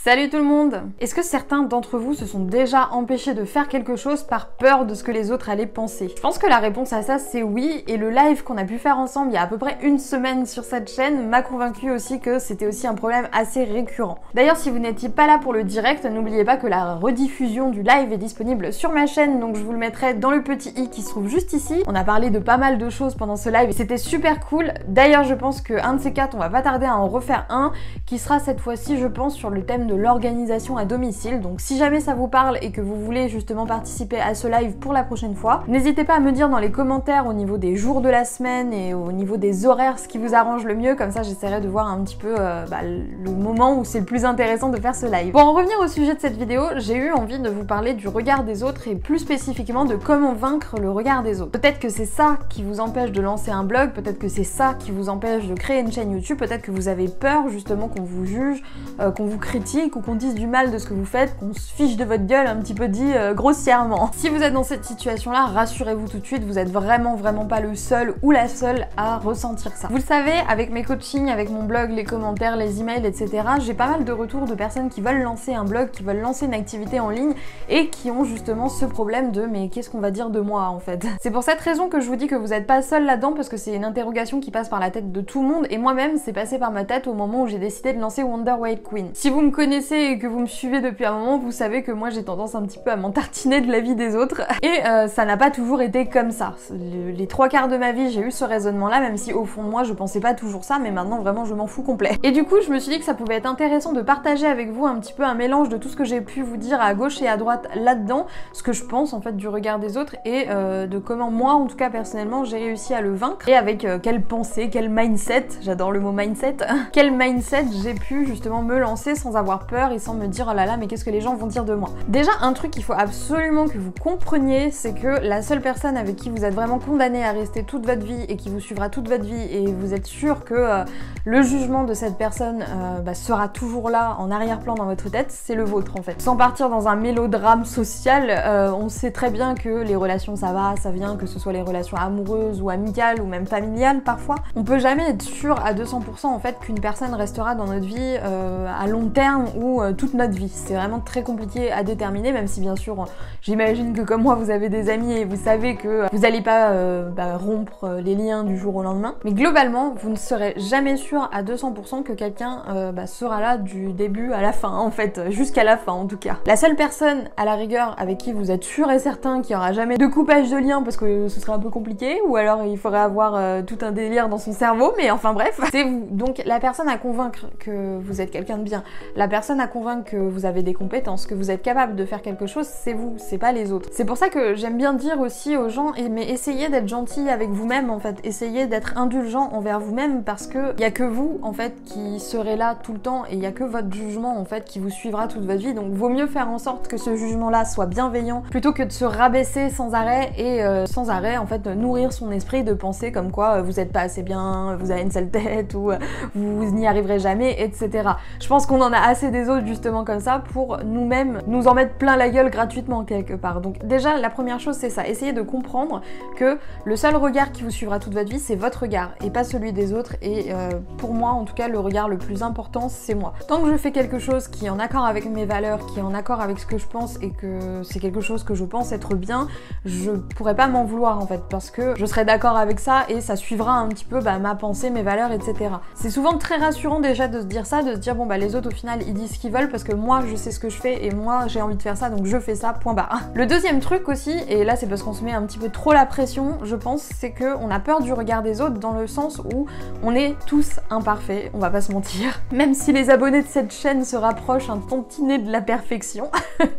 Salut tout le monde! Est-ce que certains d'entre vous se sont déjà empêchés de faire quelque chose par peur de ce que les autres allaient penser? Je pense que la réponse à ça c'est oui, et le live qu'on a pu faire ensemble il y a à peu près une semaine sur cette chaîne m'a convaincu aussi que c'était aussi un problème assez récurrent. D'ailleurs, si vous n'étiez pas là pour le direct, n'oubliez pas que la rediffusion du live est disponible sur ma chaîne, donc je vous le mettrai dans le petit i qui se trouve juste ici. On a parlé de pas mal de choses pendant ce live et c'était super cool. D'ailleurs, je pense qu'un de ces quatre, on va pas tarder à en refaire un, qui sera cette fois-ci, je pense, sur le thème de l'organisation à domicile. Donc si jamais ça vous parle et que vous voulez justement participer à ce live pour la prochaine fois, n'hésitez pas à me dire dans les commentaires au niveau des jours de la semaine et au niveau des horaires ce qui vous arrange le mieux, comme ça j'essaierai de voir un petit peu le moment où c'est le plus intéressant de faire ce live. Pour en revenir au sujet de cette vidéo, j'ai eu envie de vous parler du regard des autres et plus spécifiquement de comment vaincre le regard des autres. Peut-être que c'est ça qui vous empêche de lancer un blog, peut-être que c'est ça qui vous empêche de créer une chaîne YouTube, peut-être que vous avez peur justement qu'on vous juge, qu'on vous critique ou qu'on dise du mal de ce que vous faites, qu'on se fiche de votre gueule un petit peu dit grossièrement. Si vous êtes dans cette situation-là, rassurez-vous tout de suite, vous êtes vraiment pas le seul ou la seule à ressentir ça. Vous le savez, avec mes coachings, avec mon blog, les commentaires, les emails, etc., j'ai pas mal de retours de personnes qui veulent lancer un blog, qui veulent lancer une activité en ligne et qui ont justement ce problème de mais qu'est-ce qu'on va dire de moi en fait. C'est pour cette raison que je vous dis que vous n'êtes pas seul là-dedans, parce que c'est une interrogation qui passe par la tête de tout le monde et moi-même c'est passé par ma tête au moment où j'ai décidé de lancer Wonder Weight Queen. Si vous me connaissez et que vous me suivez depuis un moment, vous savez que moi j'ai tendance un petit peu à m'entartiner de la vie des autres et ça n'a pas toujours été comme ça. Les trois quarts de ma vie j'ai eu ce raisonnement là, même si au fond de moi je pensais pas toujours ça, mais maintenant vraiment je m'en fous complet. Et du coup je me suis dit que ça pouvait être intéressant de partager avec vous un petit peu un mélange de tout ce que j'ai pu vous dire à gauche et à droite là-dedans, ce que je pense en fait du regard des autres et de comment moi en tout cas personnellement j'ai réussi à le vaincre et avec quelle pensée, quel mindset, j'adore le mot mindset, quel mindset j'ai pu justement me lancer sans avoir peur et sans me dire oh là là mais qu'est-ce que les gens vont dire de moi. Déjà un truc qu'il faut absolument que vous compreniez, c'est que la seule personne avec qui vous êtes vraiment condamné à rester toute votre vie et qui vous suivra toute votre vie et vous êtes sûr que le jugement de cette personne sera toujours là en arrière-plan dans votre tête, c'est le vôtre en fait. Sans partir dans un mélodrame social, on sait très bien que les relations ça va, ça vient, que ce soit les relations amoureuses ou amicales ou même familiales parfois. On peut jamais être sûr à 200% en fait qu'une personne restera dans notre vie à long terme ou toute notre vie. C'est vraiment très compliqué à déterminer, même si bien sûr j'imagine que comme moi vous avez des amis et vous savez que vous n'allez pas rompre les liens du jour au lendemain. Mais globalement, vous ne serez jamais sûr à 200% que quelqu'un sera là du début à la fin en fait, jusqu'à la fin en tout cas. La seule personne à la rigueur avec qui vous êtes sûr et certain qu'il n'y aura jamais de coupage de lien parce que ce serait un peu compliqué, ou alors il faudrait avoir tout un délire dans son cerveau, mais enfin bref, c'est vous. Donc la personne à convaincre que vous êtes quelqu'un de bien, la personne à convaincre que vous avez des compétences, que vous êtes capable de faire quelque chose, c'est vous, c'est pas les autres. C'est pour ça que j'aime bien dire aussi aux gens, mais essayez d'être gentil avec vous-même en fait, essayez d'être indulgent envers vous-même parce que y a que vous en fait qui serez là tout le temps et il y a que votre jugement en fait qui vous suivra toute votre vie, donc vaut mieux faire en sorte que ce jugement-là soit bienveillant plutôt que de se rabaisser sans arrêt et sans arrêt en fait nourrir son esprit de penser comme quoi vous êtes pas assez bien, vous avez une sale tête ou vous n'y arriverez jamais, etc. Je pense qu'on en a assez des autres justement comme ça pour nous-mêmes nous en mettre plein la gueule gratuitement quelque part. Donc déjà la première chose c'est ça, essayez de comprendre que le seul regard qui vous suivra toute votre vie c'est votre regard et pas celui des autres, et pour moi en tout cas le regard le plus important c'est moi. Tant que je fais quelque chose qui est en accord avec mes valeurs, qui est en accord avec ce que je pense et que c'est quelque chose que je pense être bien, je pourrais pas m'en vouloir en fait parce que je serais d'accord avec ça et ça suivra un petit peu ma pensée, mes valeurs, etc. C'est souvent très rassurant déjà de se dire ça, de se dire bon les autres au final ils disent ce qu'ils veulent parce que moi je sais ce que je fais et moi j'ai envie de faire ça donc je fais ça, point barre. Le deuxième truc aussi, et là c'est parce qu'on se met un petit peu trop la pression je pense, c'est que on a peur du regard des autres dans le sens où on est tous imparfaits, on va pas se mentir, même si les abonnés de cette chaîne se rapprochent un tantinet de la perfection.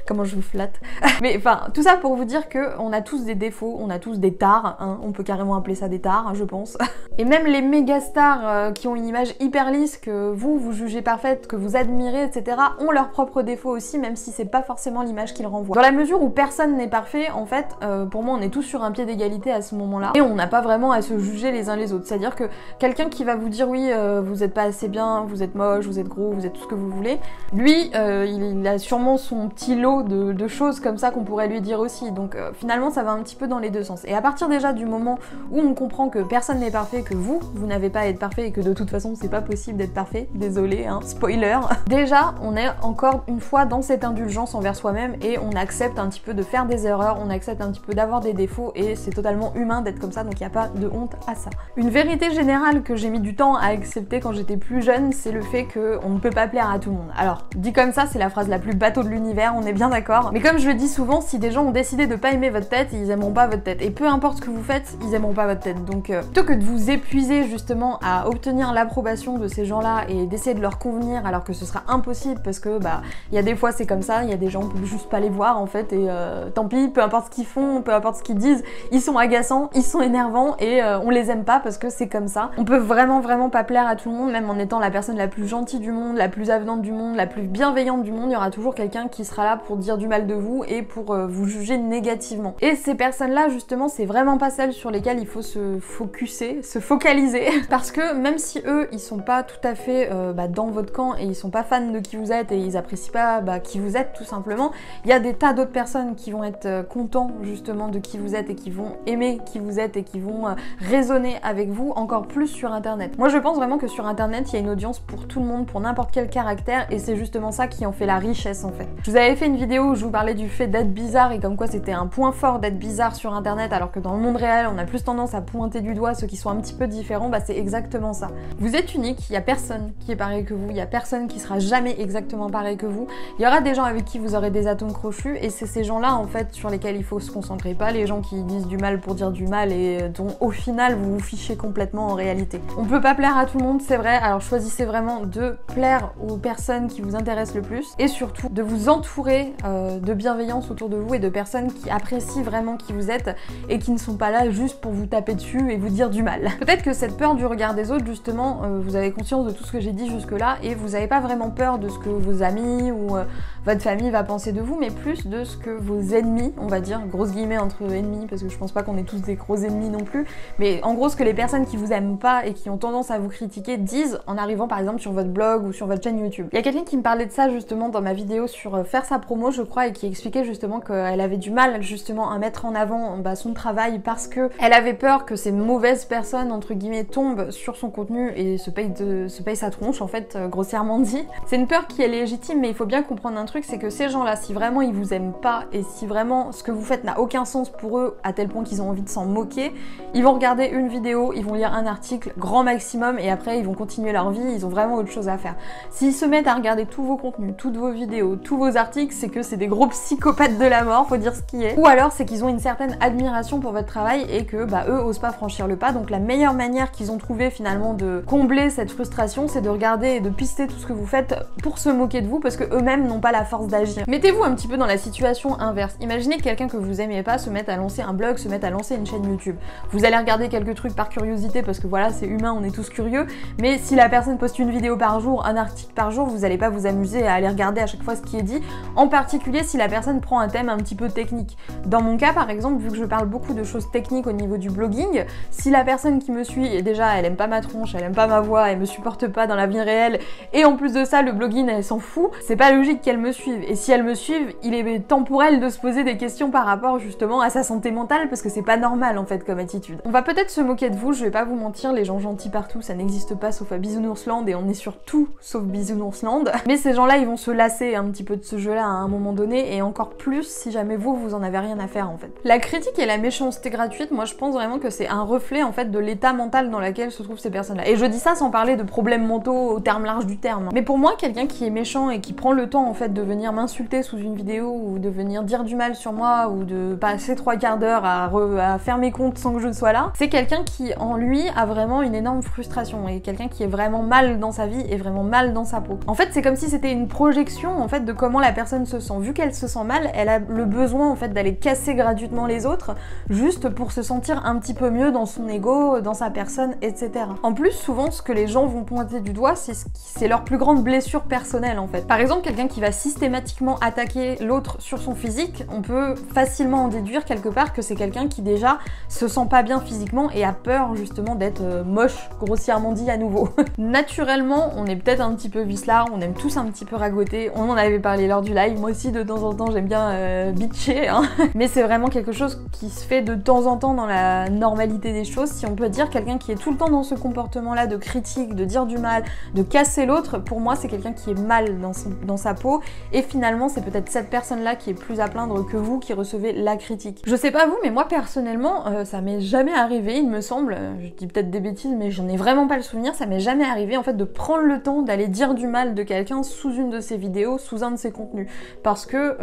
Comment je vous flatte. Mais enfin tout ça pour vous dire que on a tous des défauts, on a tous des tares, hein. On peut carrément appeler ça des tares, hein, je pense. Et même les méga stars qui ont une image hyper lisse que vous jugez parfaite, que vous admirez, etc., ont leurs propres défauts aussi, même si c'est pas forcément l'image qu'ils renvoient. Dans la mesure où personne n'est parfait, en fait, pour moi on est tous sur un pied d'égalité à ce moment-là, et on n'a pas vraiment à se juger les uns les autres. C'est-à-dire que quelqu'un qui va vous dire oui, vous êtes pas assez bien, vous êtes moche, vous êtes gros, vous êtes tout ce que vous voulez, lui, il a sûrement son petit lot de choses comme ça qu'on pourrait lui dire aussi. Donc finalement ça va un petit peu dans les deux sens. Et à partir déjà du moment où on comprend que personne n'est parfait, que vous n'avez pas à être parfait et que de toute façon c'est pas possible d'être parfait, désolé, hein, spoiler, déjà déjà on est encore une fois dans cette indulgence envers soi-même et on accepte un petit peu de faire des erreurs, on accepte un petit peu d'avoir des défauts et c'est totalement humain d'être comme ça, donc il n'y a pas de honte à ça. Une vérité générale que j'ai mis du temps à accepter quand j'étais plus jeune, c'est le fait qu'on ne peut pas plaire à tout le monde. Alors, dit comme ça, c'est la phrase la plus bateau de l'univers, on est bien d'accord, mais comme je le dis souvent, si des gens ont décidé de pas aimer votre tête, ils aimeront pas votre tête. Et peu importe ce que vous faites, ils aimeront pas votre tête. Donc plutôt que de vous épuiser justement à obtenir l'approbation de ces gens-là et d'essayer de leur convenir alors que ce sera impossible parce que bah il y a des fois c'est comme ça, il y a des gens on peut juste pas les voir en fait et tant pis, peu importe ce qu'ils font, peu importe ce qu'ils disent, ils sont agaçants, ils sont énervants et on les aime pas parce que c'est comme ça. On peut vraiment pas plaire à tout le monde, même en étant la personne la plus gentille du monde, la plus avenante du monde, la plus bienveillante du monde, il y aura toujours quelqu'un qui sera là pour dire du mal de vous et pour vous juger négativement. Et ces personnes-là, justement, c'est vraiment pas celles sur lesquelles il faut se focaliser, parce que même si eux, ils sont pas tout à fait dans votre camp et ils sont pas fans de qui vous êtes et ils apprécient pas qui vous êtes tout simplement, il y a des tas d'autres personnes qui vont être contents justement de qui vous êtes et qui vont aimer qui vous êtes et qui vont raisonner avec vous encore plus sur internet. Moi je pense vraiment que sur internet il y a une audience pour tout le monde, pour n'importe quel caractère et c'est justement ça qui en fait la richesse en fait. Je vous avais fait une vidéo où je vous parlais du fait d'être bizarre et comme quoi c'était un point fort d'être bizarre sur internet alors que dans le monde réel on a plus tendance à pointer du doigt ceux qui sont un petit peu différents, bah c'est exactement ça. Vous êtes unique, il y a personne qui est pareil que vous, il y a personne qui sera jamais exactement pareil que vous. Il y aura des gens avec qui vous aurez des atomes crochus et c'est ces gens-là en fait sur lesquels il faut se concentrer, pas les gens qui disent du mal pour dire du mal et dont au final vous vous fichez complètement en réalité. On peut pas plaire à tout le monde, c'est vrai, alors choisissez vraiment de plaire aux personnes qui vous intéressent le plus et surtout de vous entourer de bienveillance autour de vous et de personnes qui apprécient vraiment qui vous êtes et qui ne sont pas là juste pour vous taper dessus et vous dire du mal. Peut-être que cette peur du regard des autres justement, vous avez conscience de tout ce que j'ai dit jusque là et vous n'avez pas vraiment peur de ce que vos amis ou votre famille va penser de vous, mais plus de ce que vos ennemis, on va dire, grosses guillemets entre ennemis, parce que je pense pas qu'on est tous des gros ennemis non plus, mais en gros ce que les personnes qui vous aiment pas et qui ont tendance à vous critiquer disent en arrivant par exemple sur votre blog ou sur votre chaîne YouTube. Il y a quelqu'un qui me parlait de ça justement dans ma vidéo sur faire sa promo je crois et qui expliquait justement qu'elle avait du mal justement à mettre en avant son travail parce que elle avait peur que ces mauvaises personnes entre guillemets tombent sur son contenu et se payent sa tronche en fait, grossièrement dit. C'est une peur qui est légitime mais il faut bien comprendre un truc, c'est que ces gens là si vraiment ils vous aiment pas et si vraiment ce que vous faites n'a aucun sens pour eux à tel point qu'ils ont envie de s'en moquer, ils vont regarder une vidéo, ils vont lire un article grand maximum et après ils vont continuer leur vie, ils ont vraiment autre chose à faire. S'ils se mettent à regarder tous vos contenus, toutes vos vidéos, tous vos articles, c'est que c'est des gros psychopathes de la mort, faut dire ce qui est. Ou alors c'est qu'ils ont une certaine admiration pour votre travail et que eux osent pas franchir le pas, donc la meilleure manière qu'ils ont trouvé finalement de combler cette frustration, c'est de regarder et de pister tout ce que vous faites pour se moquer de vous parce que eux-mêmes n'ont pas la force d'agir. Mettez-vous un petit peu dans la situation inverse. Imaginez que quelqu'un que vous aimez pas se mette à lancer un blog, se mette à lancer une chaîne YouTube. Vous allez regarder quelques trucs par curiosité parce que voilà, c'est humain, on est tous curieux, mais si la personne poste une vidéo par jour, un article par jour, vous allez pas vous amuser à aller regarder à chaque fois ce qui est dit, en particulier si la personne prend un thème un petit peu technique. Dans mon cas par exemple, vu que je parle beaucoup de choses techniques au niveau du blogging, si la personne qui me suit, et déjà elle aime pas ma tronche, elle aime pas ma voix, elle me supporte pas dans la vie réelle, et en plus de ça le blogging elle s'en fout, c'est pas logique qu'elle me suive. Et si elle me suive, il est temps pour elle de se poser des questions par rapport justement à sa santé mentale parce que c'est pas normal en fait comme attitude. On va peut-être se moquer de vous, je vais pas vous mentir, les gens gentils partout ça n'existe pas sauf à Bisounoursland et on est sur tout sauf Bisounoursland. Mais ces gens là ils vont se lasser un petit peu de ce jeu là à un moment donné et encore plus si jamais vous en avez rien à faire en fait. La critique et la méchanceté gratuite, moi je pense vraiment que c'est un reflet en fait de l'état mental dans lequel se trouvent ces personnes là. Et je dis ça sans parler de problèmes mentaux au terme large du terme. Mais pour moi quelqu'un qui est méchant et qui prend le temps en fait de venir m'insulter sous une vidéo ou de venir dire du mal sur moi ou de passer 3 quarts d'heure à faire mes comptes sans que je ne sois là, c'est quelqu'un qui en lui a vraiment une énorme frustration et quelqu'un qui est vraiment mal dans sa vie et vraiment mal dans sa peau. En fait c'est comme si c'était une projection en fait de comment la personne se sent. Vu qu'elle se sent mal, elle a le besoin en fait d'aller casser gratuitement les autres juste pour se sentir un petit peu mieux dans son ego, dans sa personne, etc. En plus souvent ce que les gens vont pointer du doigt c'est leur plus grande blessure personnelle en fait. Par exemple quelqu'un qui va systématiquement attaquer l'autre sur son physique, on peut facilement en déduire quelque part que c'est quelqu'un qui déjà se sent pas bien physiquement et a peur justement d'être moche, grossièrement dit à nouveau. Naturellement, on est peut-être un petit peu vicelard, on aime tous un petit peu ragoter, on en avait parlé lors du live, moi aussi de temps en temps j'aime bien bitcher, hein. Mais c'est vraiment quelque chose qui se fait de temps en temps dans la normalité des choses, si on peut dire. Quelqu'un qui est tout le temps dans ce comportement là de critique, de dire du mal, de casser l'autre, pour moi c'est quelqu'un quelqu'un qui est mal dans sa peau, et finalement c'est peut-être cette personne-là qui est plus à plaindre que vous qui recevez la critique. Je sais pas vous, mais moi personnellement, ça m'est jamais arrivé, il me semble, je dis peut-être des bêtises, mais j'en ai vraiment pas le souvenir, ça m'est jamais arrivé en fait de prendre le temps d'aller dire du mal de quelqu'un sous une de ses vidéos, sous un de ses contenus, parce que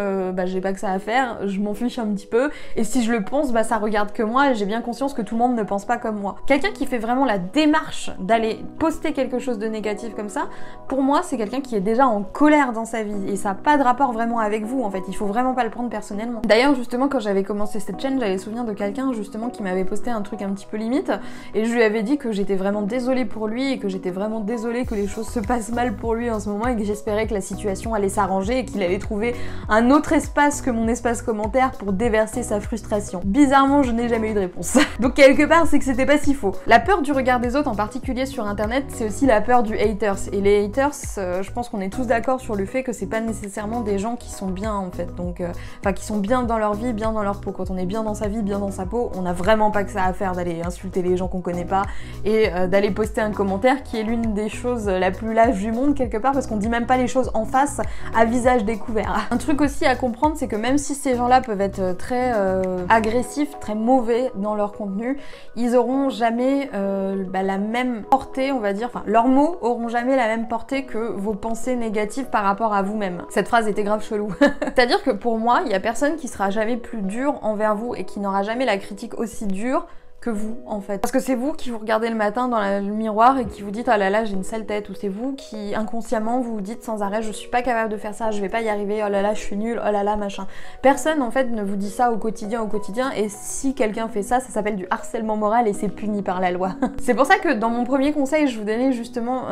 j'ai pas que ça à faire, je m'en fiche un petit peu, et si je le pense, ça regarde que moi, et j'ai bien conscience que tout le monde ne pense pas comme moi. Quelqu'un qui fait vraiment la démarche d'aller poster quelque chose de négatif comme ça, pour moi c'est quelqu'un qui est déjà en colère dans sa vie, et ça n'a pas de rapport vraiment avec vous en fait, il faut vraiment pas le prendre personnellement. D'ailleurs justement quand j'avais commencé cette chaîne, j'avais souvenir de quelqu'un justement qui m'avait posté un truc un petit peu limite, et je lui avais dit que j'étais vraiment désolée pour lui, et que j'étais vraiment désolée que les choses se passent mal pour lui en ce moment, et que j'espérais que la situation allait s'arranger, et qu'il allait trouver un autre espace que mon espace commentaire pour déverser sa frustration. Bizarrement, je n'ai jamais eu de réponse. Donc quelque part, c'est que c'était pas si faux. La peur du regard des autres, en particulier sur internet, c'est aussi la peur du haters. Et les haters, je pense qu'on est tous d'accord sur le fait que c'est pas nécessairement des gens qui sont bien en fait, donc qui sont bien dans leur vie, bien dans leur peau. Quand on est bien dans sa vie, bien dans sa peau, on n'a vraiment pas que ça à faire d'aller insulter les gens qu'on connaît pas et d'aller poster un commentaire qui est l'une des choses la plus lâche du monde quelque part, parce qu'on dit même pas les choses en face à visage découvert. Un truc aussi à comprendre, c'est que même si ces gens-là peuvent être très agressifs, très mauvais dans leur contenu, ils auront jamais la même portée, on va dire, enfin leurs mots auront jamais la même portée que vos pensées négatives par rapport à vous-même. Cette phrase était grave chelou. C'est-à-dire que pour moi, il y a personne qui sera jamais plus dur envers vous et qui n'aura jamais la critique aussi dure que vous en fait. Parce que c'est vous qui vous regardez le matin dans le miroir et qui vous dites oh là là j'ai une sale tête, ou c'est vous qui inconsciemment vous dites sans arrêt je suis pas capable de faire ça, je vais pas y arriver, oh là là je suis nulle, oh là là machin. Personne en fait ne vous dit ça au quotidien, et si quelqu'un fait ça, ça s'appelle du harcèlement moral et c'est puni par la loi. C'est pour ça que dans mon premier conseil je vous donnais justement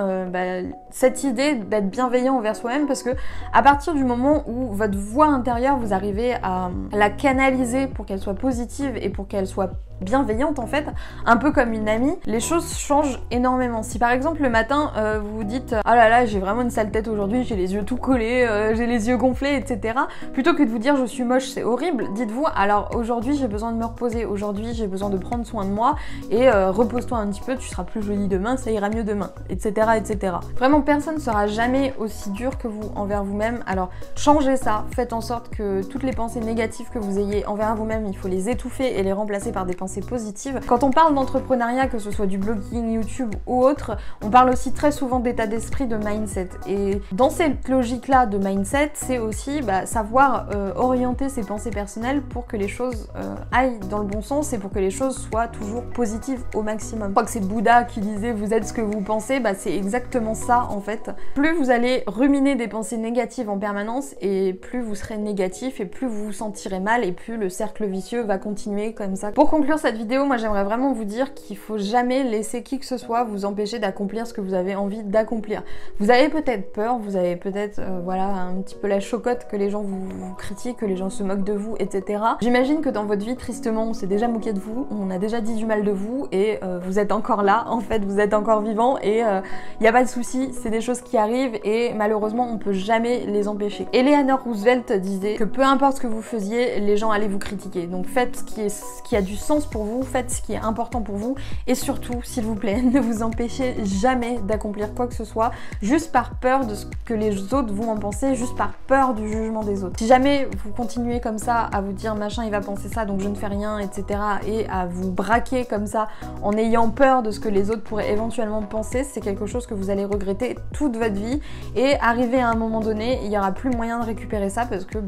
cette idée d'être bienveillant envers soi-même, parce que à partir du moment où votre voix intérieure vous arrivez à la canaliser pour qu'elle soit positive et pour qu'elle soit bienveillante en fait, un peu comme une amie, les choses changent énormément. Si par exemple le matin vous vous dites oh là là j'ai vraiment une sale tête aujourd'hui, j'ai les yeux tout collés, j'ai les yeux gonflés, etc. Plutôt que de vous dire je suis moche, c'est horrible, dites-vous alors aujourd'hui j'ai besoin de me reposer, aujourd'hui j'ai besoin de prendre soin de moi et repose-toi un petit peu, tu seras plus jolie demain, ça ira mieux demain, etc. etc. Vraiment personne ne sera jamais aussi dur que vous envers vous-même, alors changez ça, faites en sorte que toutes les pensées négatives que vous ayez envers vous-même, il faut les étouffer et les remplacer par des pensées positives. Quand on parle d'entrepreneuriat, que ce soit du blogging, YouTube ou autre, on parle aussi très souvent d'état d'esprit, de mindset. Et dans cette logique-là de mindset, c'est aussi savoir orienter ses pensées personnelles pour que les choses aillent dans le bon sens et pour que les choses soient toujours positives au maximum. Je crois que c'est Bouddha qui disait vous êtes ce que vous pensez, c'est exactement ça en fait. Plus vous allez ruminer des pensées négatives en permanence et plus vous serez négatif et plus vous vous sentirez mal et plus le cercle vicieux va continuer comme ça. Pour conclure cette vidéo, moi j'aimerais vraiment vous dire qu'il faut jamais laisser qui que ce soit vous empêcher d'accomplir ce que vous avez envie d'accomplir. Vous avez peut-être peur, vous avez peut-être un petit peu la chocotte que les gens vous critiquent, que les gens se moquent de vous, etc. J'imagine que dans votre vie, tristement, on s'est déjà moqué de vous, on a déjà dit du mal de vous et vous êtes encore là, en fait, vous êtes encore vivant et il n'y a pas de souci, c'est des choses qui arrivent et malheureusement on peut jamais les empêcher. Eleanor Roosevelt disait que peu importe ce que vous faisiez, les gens allaient vous critiquer. Donc faites ce qui a du sens pour vous, faites ce qui est important pour vous et surtout, s'il vous plaît, ne vous empêchez jamais d'accomplir quoi que ce soit juste par peur de ce que les autres vont en penser, juste par peur du jugement des autres. Si jamais vous continuez comme ça à vous dire machin il va penser ça donc je ne fais rien, etc. et à vous braquer comme ça en ayant peur de ce que les autres pourraient éventuellement penser, c'est quelque chose que vous allez regretter toute votre vie et arrivé à un moment donné, il n'y aura plus moyen de récupérer ça parce que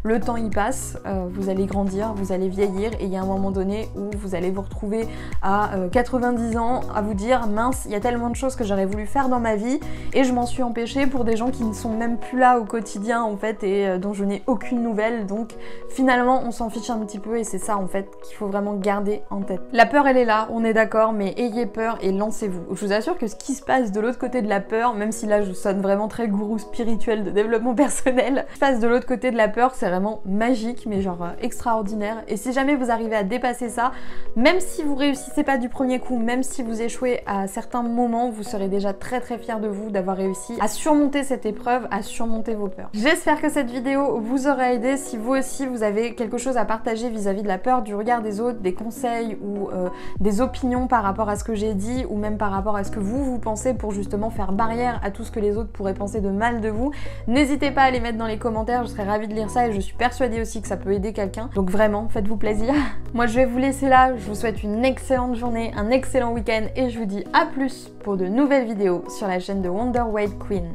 le temps il passe, vous allez grandir, vous allez vieillir et il y a un moment donné où vous allez vous retrouver à 90 ans à vous dire mince, il y a tellement de choses que j'aurais voulu faire dans ma vie et je m'en suis empêchée pour des gens qui ne sont même plus là au quotidien en fait et dont je n'ai aucune nouvelle, donc finalement on s'en fiche un petit peu et c'est ça en fait qu'il faut vraiment garder en tête. La peur elle est là, on est d'accord, mais ayez peur et lancez-vous. Je vous assure que ce qui se passe de l'autre côté de la peur, même si là je sonne vraiment très gourou spirituel de développement personnel, ce qui se passe de l'autre côté de la peur c'est vraiment magique mais genre extraordinaire et si jamais vous arrivez à dépasser ça, ça. Même si vous réussissez pas du premier coup, même si vous échouez à certains moments, vous serez déjà très fiers de vous d'avoir réussi à surmonter cette épreuve, à surmonter vos peurs. J'espère que cette vidéo vous aura aidé. Si vous aussi vous avez quelque chose à partager vis-à-vis de la peur, du regard des autres, des conseils ou des opinions par rapport à ce que j'ai dit ou même par rapport à ce que vous pensez pour justement faire barrière à tout ce que les autres pourraient penser de mal de vous, n'hésitez pas à les mettre dans les commentaires, je serais ravie de lire ça et je suis persuadée aussi que ça peut aider quelqu'un. Donc vraiment, faites-vous plaisir. Moi je vais vous laisser là, je vous souhaite une excellente journée, un excellent week-end et je vous dis à plus pour de nouvelles vidéos sur la chaîne de Wonder Weight Queen.